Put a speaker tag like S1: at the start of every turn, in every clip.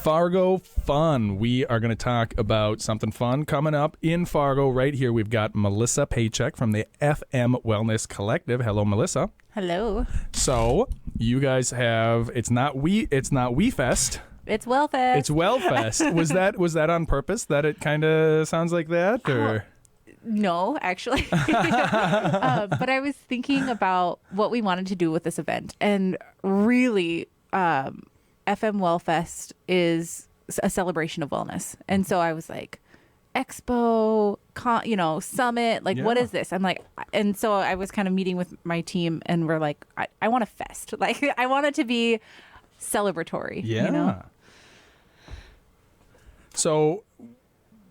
S1: Fargo fun. We are going to talk about something fun coming up in Fargo right here. We've got Melissa Paycheck from the FM Wellness Collective. Hello, Melissa.
S2: Hello.
S1: So you guys have it's not WeFest.
S2: It's WellFest.
S1: It's WellFest. was that on purpose? That it kind of sounds like that, or?
S2: No, actually. But I was thinking about what we wanted to do with this event, and really, FM WellFest is a celebration of wellness. And so I was like, Expo, Summit, what is this? I'm like, and so I was kind of meeting with my team, and we're like, I want a fest. Like, I want it to be celebratory.
S1: Yeah. So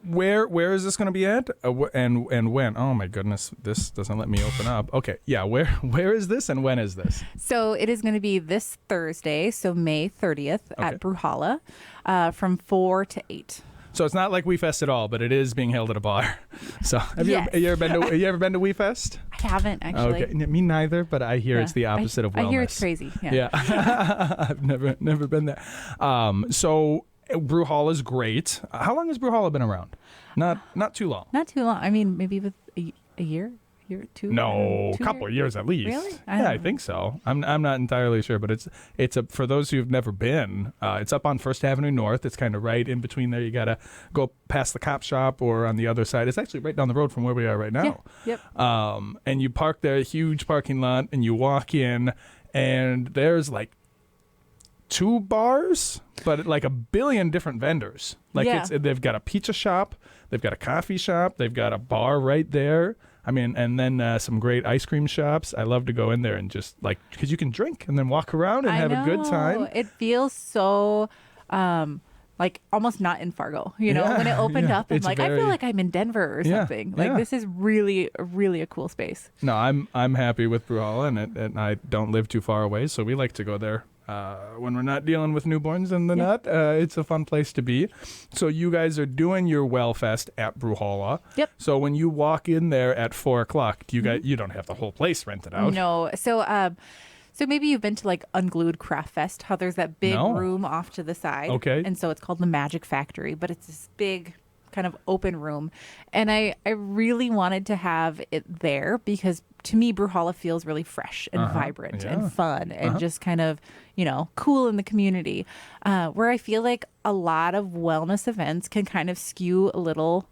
S1: where is this going to be at, and when? Oh my goodness, this doesn't let me open up. Okay, yeah, where is this and when is this?
S2: So it is going to be this Thursday, so May 30th at Brewhalla, from 4 to 8.
S1: So it's not like WeFest at all, but it is being held at a bar. So have you ever been to WeFest?
S2: I haven't, actually.
S1: Okay, me neither, but I hear it's the opposite of wellness.
S2: I hear it's crazy.
S1: Yeah. I've never been there. So Brewhalla is great. How long has Brewhalla been around? Not too long.
S2: Not too long. I mean, maybe with a year or two.
S1: No, a couple of years at least.
S2: Really?
S1: I think so. I'm not entirely sure, but it's for those who've never been. It's up on First Avenue North. It's kind of right in between there. You gotta go past the cop shop, or on the other side. It's actually right down the road from where we are right now.
S2: Yeah. Yep.
S1: And you park there, huge parking lot, and you walk in, and there's like 2 bars, but like a billion different vendors. They've got a pizza shop, they've got a coffee shop, they've got a bar right there. I mean, and then some great ice cream shops. I love to go in there and just because you can drink and then walk around and have a good time.
S2: It feels so almost not in Fargo. When it opened up, I'm like, I feel like I'm in Denver or something. This is really a cool space.
S1: No, I'm happy with Brewhalla, and I don't live too far away, so we like to go there. When we're not dealing with newborns in the nut, it's a fun place to be. So you guys are doing your WellFest at Brewhalla.
S2: Yep.
S1: So when you walk in there at 4:00, you don't have the whole place rented out.
S2: No. So maybe you've been to Unglued Craft Fest, how there's that big room off to the side.
S1: Okay.
S2: And so it's called the Magic Factory, but it's this big kind of open room. And I really wanted to have it there because to me, Brewhalla feels really fresh and vibrant and fun and just kind of, cool in the community. Where I feel like a lot of wellness events can kind of skew a little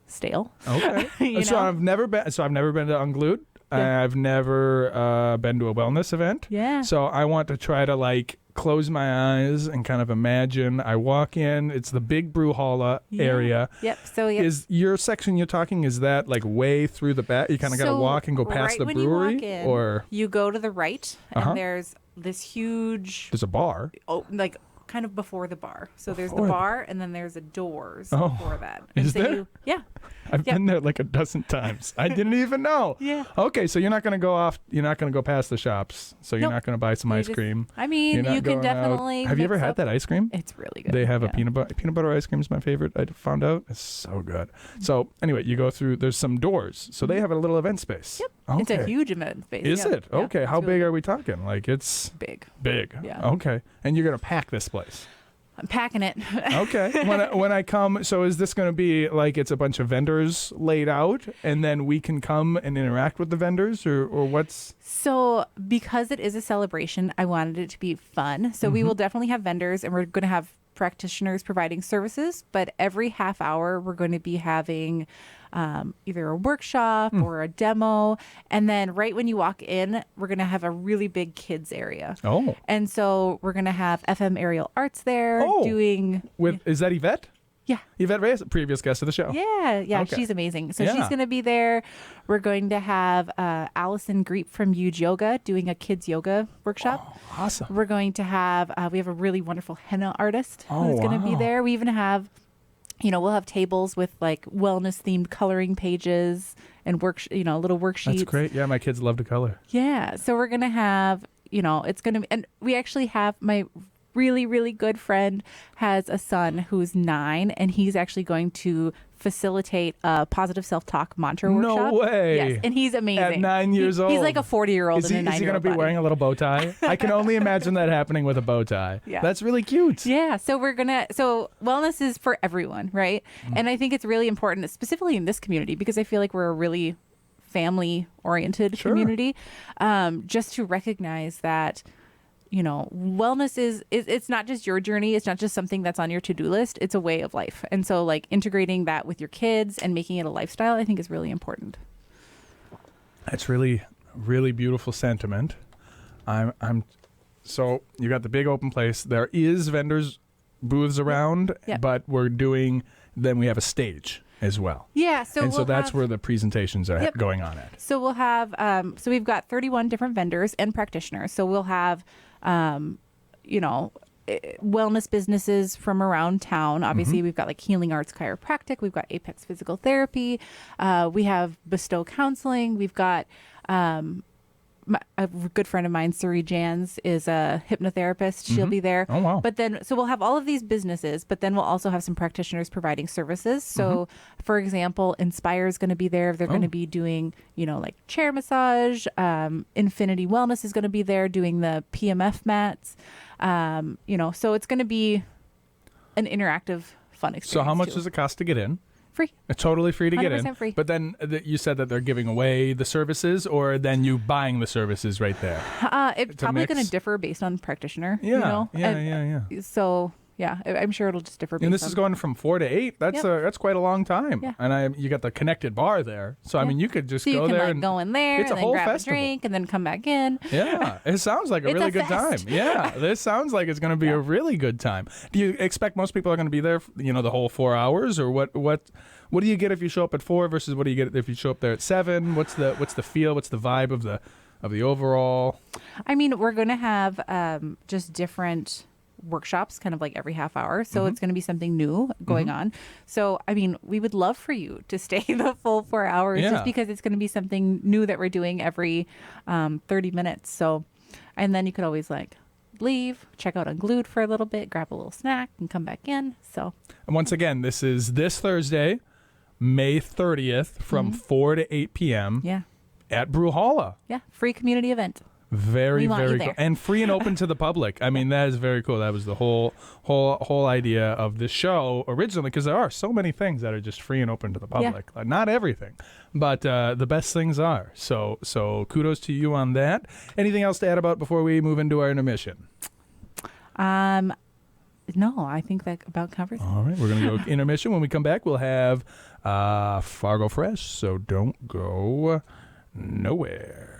S2: stale.
S1: Okay. So I've never been to Unglued.
S2: Yeah.
S1: I've never been to a wellness event.
S2: Yeah.
S1: So I want to try to close my eyes and kind of imagine I walk in. It's the big Brewhalla area.
S2: Yep. So
S1: is your section you're talking? Is that way through the back? You kind of got to walk and go past the brewery,
S2: you walk in,
S1: or
S2: you go to the right, and there's this huge.
S1: There's a bar.
S2: Kind of before the bar. So there's the bar, and then there's a doors before that. And
S1: is there? I've been there a dozen times. I didn't even know.
S2: Yeah.
S1: Okay, so you're not going to go off. You're not going to go past the shops. So you're not going to buy some ice cream.
S2: I mean, you can definitely.
S1: Have you ever had that ice cream?
S2: It's really good.
S1: They have a peanut butter ice cream is my favorite. I found out it's so good. So anyway, you go through. There's some doors. So they have a little event space.
S2: Yep.
S1: Okay.
S2: It's a huge event space.
S1: Is it?
S2: Yeah.
S1: Okay. How big are we talking? It's
S2: big.
S1: Big.
S2: Yeah.
S1: Okay. And you're gonna pack this place.
S2: I'm packing it.
S1: Okay. When I come, so is this going to be it's a bunch of vendors laid out, and then we can come and interact with the vendors, or what's?
S2: So because it is a celebration, I wanted it to be fun. So we will definitely have vendors, and we're going to have practitioners providing services. But every half hour, we're going to be having either a workshop or a demo. And then right when you walk in, we're going to have a really big kids area.
S1: Oh.
S2: And so we're going to have FM Aerial Arts there doing.
S1: Is that Yvette?
S2: Yeah.
S1: Yvette Reyes, previous guest of the show.
S2: Yeah.
S1: Okay.
S2: She's amazing. So she's going to be there. We're going to have Allison Greep from Huge Yoga doing a kids yoga workshop.
S1: Oh, awesome.
S2: We're going to have, we have a really wonderful henna artist who's going to be there. We even have, we'll have tables with wellness themed coloring pages and little worksheets.
S1: That's great. Yeah, my kids love to color.
S2: Yeah. So we're going to have, it's going to be, and we actually have my really, really good friend has a son who's 9, and he's actually going to facilitate a positive self-talk mantra
S1: No
S2: workshop.
S1: way.
S2: Yes, and he's amazing.
S1: At 9 years old.
S2: He's like a 40-year-old
S1: Is
S2: in a 9-year-old
S1: he going to be
S2: body.
S1: wearing a little bow tie? I can only imagine that happening with a bow tie.
S2: Yeah.
S1: That's really cute.
S2: Yeah, so wellness is for everyone, right? And I think it's really important, specifically in this community, because I feel like we're a really family-oriented community, just to recognize that, wellness is it's not just your journey. It's not just something that's on your to-do list. It's a way of life. And so like integrating that with your kids and making it a lifestyle, I think is really important.
S1: That's really, really beautiful sentiment. So you got the big open place. There is vendors booths around, but then we have a stage as well.
S2: Yeah. So
S1: that's where the presentations are going on at.
S2: So we'll have, so we've got 31 different vendors and practitioners. So we'll have, wellness businesses from around town. Obviously, we've got like Healing Arts Chiropractic. We've got Apex Physical Therapy. We have Bestow Counseling. We've got a good friend of mine, Suri Jans, is a hypnotherapist. She'll be there.
S1: Oh, wow.
S2: But then, so we'll have all of these businesses, but then we'll also have some practitioners providing services. So, for example, Inspire is going to be there. They're going to be doing, like chair massage. Infinity Wellness is going to be there doing the PMF mats. So it's going to be an interactive, fun experience.
S1: So how much does it cost to get in?
S2: Free.
S1: It's totally free to get in.
S2: Free.
S1: But then you said that they're giving away the services, or then you buying the services right there?
S2: It's probably going to differ based on practitioner.
S1: Yeah.
S2: So yeah, I'm sure it'll just differ.
S1: And this is going from 4 to 8. That's quite a long time.
S2: Yeah.
S1: And you got the connected bar there, so I mean you could just
S2: so
S1: go
S2: you can,
S1: there and
S2: go in there.
S1: It's
S2: and
S1: a
S2: then
S1: whole
S2: grab
S1: festival.
S2: a drink and then come back in.
S1: Yeah, it sounds like a really good time. Yeah, this sounds like it's going to be a really good time. Do you expect most people are going to be there, the whole 4 hours, or what? What do you get if you show up at 4 versus what do you get if you show up there at 7? What's the feel? What's the vibe of the overall?
S2: I mean, we're going to have just different workshops kind of like every half hour. So it's going to be something new going on. So, I mean, we would love for you to stay the full 4 hours just because it's going to be something new that we're doing every 30 minutes. So, and then you could always leave, check out Unglued for a little bit, grab a little snack and come back in. So,
S1: and once again, this is this Thursday, May 30th from 4 to 8 p.m.
S2: Yeah.
S1: At Brewhalla.
S2: Yeah. Free community event.
S1: Very, very cool. And free and open to the public. I mean, that is very cool. That was the whole idea of this show originally, because there are so many things that are just free and open to the public. Like, not everything, but the best things are. So kudos to you on that. Anything else to add about before we move into our intermission?
S2: No, I think that about covers it.
S1: All right, we're going to go intermission. When we come back, we'll have Fargo Fresh, so don't go nowhere.